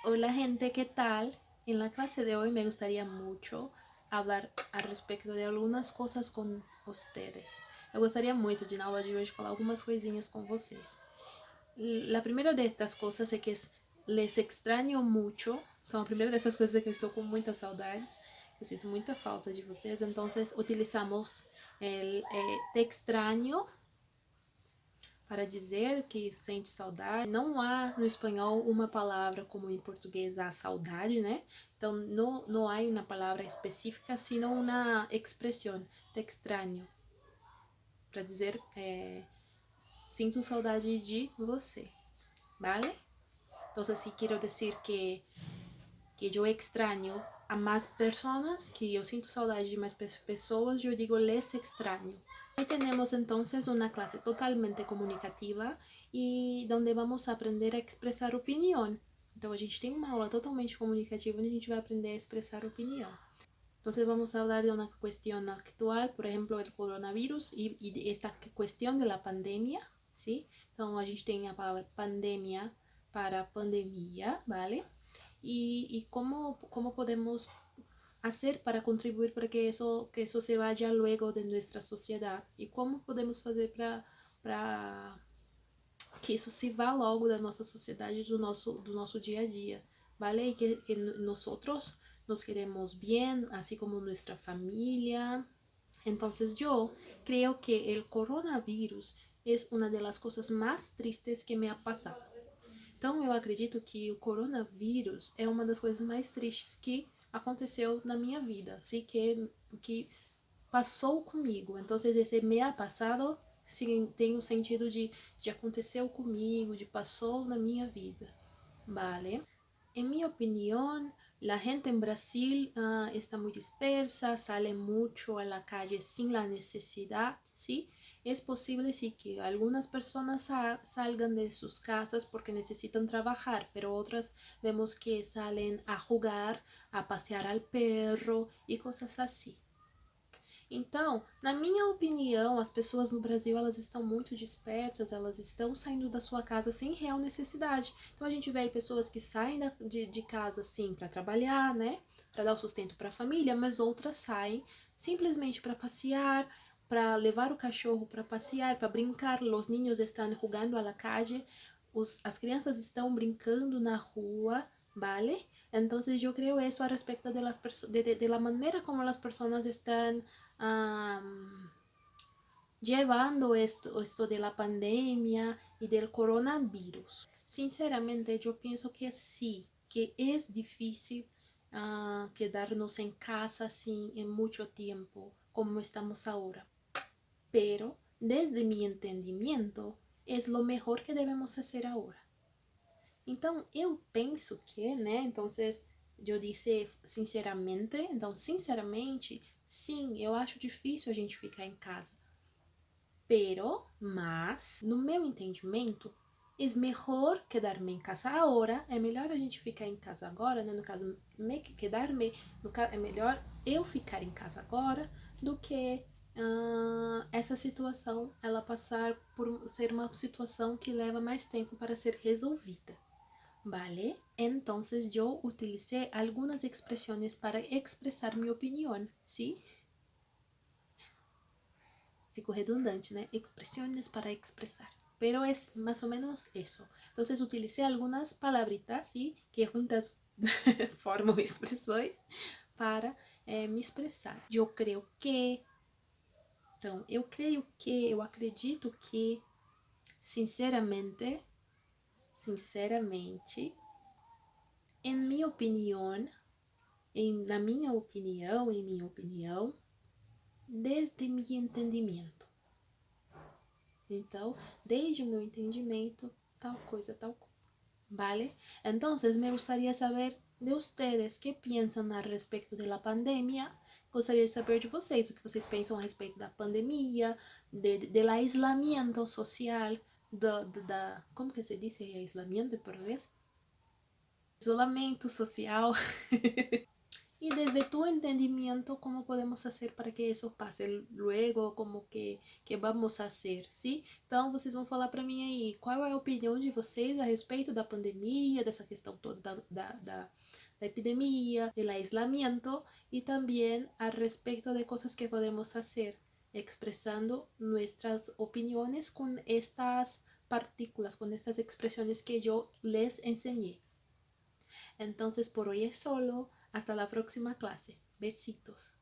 Hola gente, ¿qué tal? En la clase de hoy me gustaría mucho hablar a respecto de algumas coisas com vocês. Eu gostaria muito de na aula de hoje falar algumas coisinhas com vocês. La primera de estas cosas es que les extraño mucho. Então, a primeira dessas coisas é que eu estou com muitas saudades. Eu sinto muita falta de vocês. Então, utilizamos el te extraño para dizer que sente saudade. Não há no espanhol uma palavra como em português há saudade, né? Então não há uma palavra específica, sino uma expressão, te extraño, para dizer sinto saudade de você, ¿vale? Entonces si quiero decir que yo extraño a más personas, que yo siento saudade de más pessoas, yo digo les extraño. Hoy tenemos entonces una clase totalmente comunicativa e onde vamos aprender a expressar opinião. Então a gente tem uma aula totalmente comunicativa onde a gente vai aprender a expressar opinião. Entonces vamos a hablar de una cuestión actual, por ejemplo, el coronavirus y de esta cuestión de la pandemia, ¿sí? Entonces a gente tem a palavra pandemia para pandemia, ¿vale? Y cómo podemos hacer para contribuir para que eso se vaya luego de nuestra sociedad y cómo podemos fazer para que isso se vá logo da nossa sociedade, do nosso dia a dia, ¿vale? Y que nosotros nos queremos bien, así como nuestra familia. Entonces yo creo que el coronavirus es una de las cosas más tristes que me ha pasado. Então eu acredito que o coronavírus é uma das coisas mais tristes que aconteceu na minha vida, assim, que passou comigo. Então esse me ha passado sim, tem o sentido de aconteceu comigo, de passou na minha vida, vale? En mi opinión, la gente en Brasil está muy dispersa, sale mucho a la calle sin la necesidad, ¿sí? Es posible sí que algunas personas salgan de sus casas porque necesitan trabajar, pero otras vemos que salen a jugar, a pasear al perro y cosas así. Então, na minha opinião, as pessoas no Brasil elas estão muito dispersas, elas estão saindo da sua casa sem real necessidade. Então a gente vê aí pessoas que saem de casa sim para trabalhar, né? Para dar o sustento para a família, mas outras saem simplesmente para passear, para levar o cachorro para passear, para brincar. Os niños estão jogando a la calle, as crianças estão brincando na rua, ¿vale? Entonces yo creo eso a respecto de la manera como las personas están llevando esto de la pandemia y del coronavirus. Sinceramente, yo pienso que sí, que es difícil quedarnos en casa así en mucho tiempo como estamos ahora. Pero desde mi entendimiento, es lo mejor que debemos hacer ahora. Então, eu penso que, né? Então, eu disse sinceramente. Então, sinceramente, sim, eu acho difícil a gente ficar em casa. Mas, no meu entendimento, é melhor quedar-me em casa agora. É melhor a gente ficar em casa agora, né? No caso, quedar-me. É melhor eu ficar em casa agora do que essa situação ela passar por ser uma situação que leva mais tempo para ser resolvida. ¿Vale? Entonces yo utilicé algunas expresiones para expresar mi opinión, ¿sí? Fico redundante, ¿no? Expresiones para expresar. Pero es más o menos eso. Entonces utilicé algunas palabritas, ¿sí? Que juntas formam expressões para me expressar. Eu creio que. Então, eu acredito que, sinceramente, em minha opinião, na minha opinião, desde meu entendimento. Então, desde o meu entendimento, tal coisa, tal coisa. ¿Vale? Entonces, me gustaría saber de ustedes qué piensan al respecto de la pandemia. Gostaria de saber de vocês o que vocês pensam a respeito da pandemia, del aislamiento social, como que se diz aislamiento em português? Isolamento social. y desde tu entendimiento, cómo podemos hacer para que isso passe luego, como que vamos fazer, sim? Então, vocês vão falar para mim aí qual é a opinião de vocês a respeito da pandemia, dessa questão toda da epidemia, do aislamiento e também a respeito de coisas que podemos fazer, expressando nossas opiniões com estas partículas, con estas expresiones que yo les enseñé. Entonces, por hoy es solo. Hasta la próxima clase. Besitos.